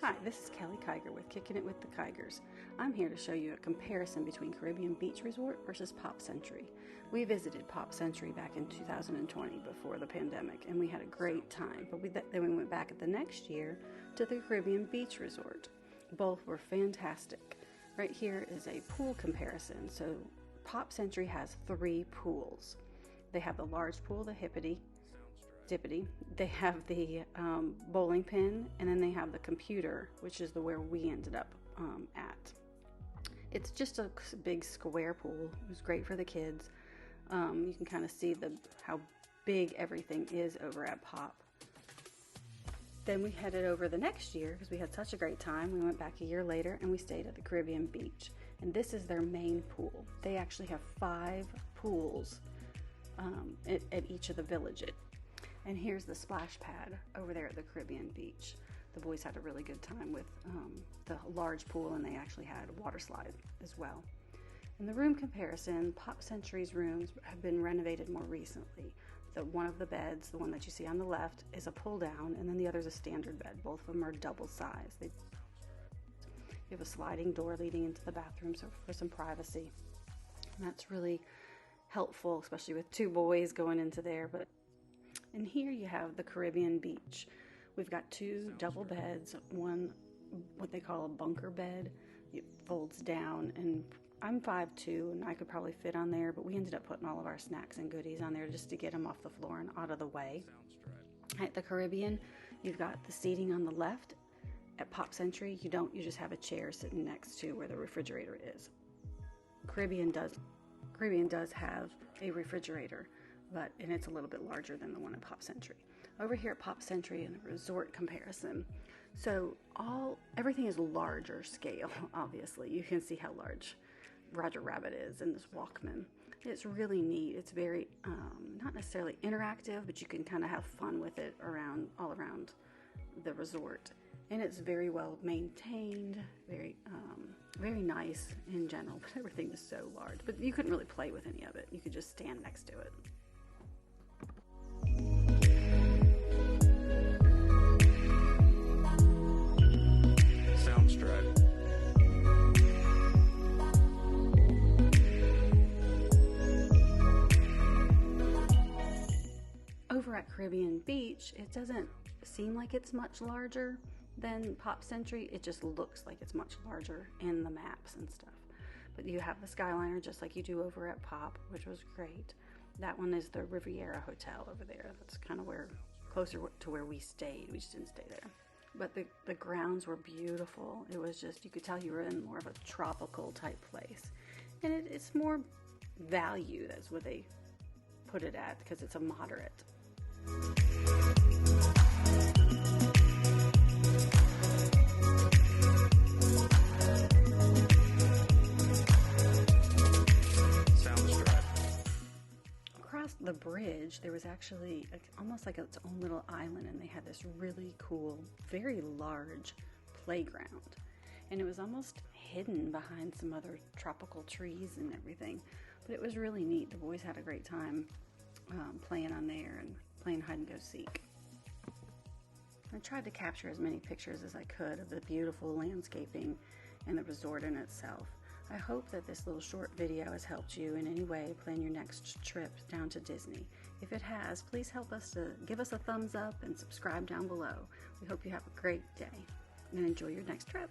Hi, this is Kelly Kiger with Kicking It with the Kigers. I'm here to show you a comparison between Caribbean Beach Resort versus Pop Century. We visited Pop Century back in 2020 before the pandemic, and we had a great time. But then we went back the next year to the Caribbean Beach Resort. Both were fantastic. Right here is a pool comparison. So Pop Century has 3 pools. They have the large pool, the Hippity, Dippity. They have the bowling pin, and then they have the computer, which is where we ended up at. It's just a big square pool. It was great for the kids. You can kind of see how big everything is over at Pop. Then we headed over the next year because we had such a great time. We went back a year later and we stayed at the Caribbean Beach. And this is their main pool. They actually have 5 pools at each of the villages. And here's the splash pad over there at the Caribbean Beach. The boys had a really good time with the large pool, and they actually had a water slide as well. In the room comparison, Pop Century's rooms have been renovated more recently. One of the beds, the one that you see on the left, is a pull down, and then the other is a standard bed. Both of them are double size. You have a sliding door leading into the bathroom, so for some privacy. And that's really helpful, especially with 2 boys going into there. And here you have the Caribbean Beach. We've got 2 double beds, one what they call a bunker bed. It folds down, and I'm 5'2", and I could probably fit on there, but we ended up putting all of our snacks and goodies on there just to get them off the floor and out of the way. At the Caribbean, you've got the seating on the left. At Pop Century, you just have a chair sitting next to where the refrigerator is. Caribbean does have a refrigerator, and it's a little bit larger than the one at Pop Century. Over here at Pop Century in the resort comparison, so everything is larger scale, obviously. You can see how large Roger Rabbit is in this Walkman. It's really neat. It's very, not necessarily interactive, but you can kind of have fun with it all around the resort. And it's very well maintained, very nice in general, but everything is so large. But you couldn't really play with any of it. You could just stand next to it. Over at Caribbean Beach, it doesn't seem like it's much larger than Pop Century. It just looks like it's much larger in the maps and stuff. But you have the Skyliner just like you do over at Pop, which was great. That one is the Riviera Hotel over there. That's kind of closer to where we stayed. We just didn't stay there. But the grounds were beautiful. It was just, you could tell you were in more of a tropical type place. And it's more value, that's what they put it at, because it's a moderate. Across the bridge, there was actually almost like its own little island, and they had this really cool, very large playground. And it was almost hidden behind some other tropical trees and everything. But it was really neat. The boys had a great time playing on there and playing hide and go seek. I tried to capture as many pictures as I could of the beautiful landscaping and the resort in itself. I hope that this little short video has helped you in any way plan your next trip down to Disney. If it has, please help us to give us a thumbs up and subscribe down below. We hope you have a great day and enjoy your next trip.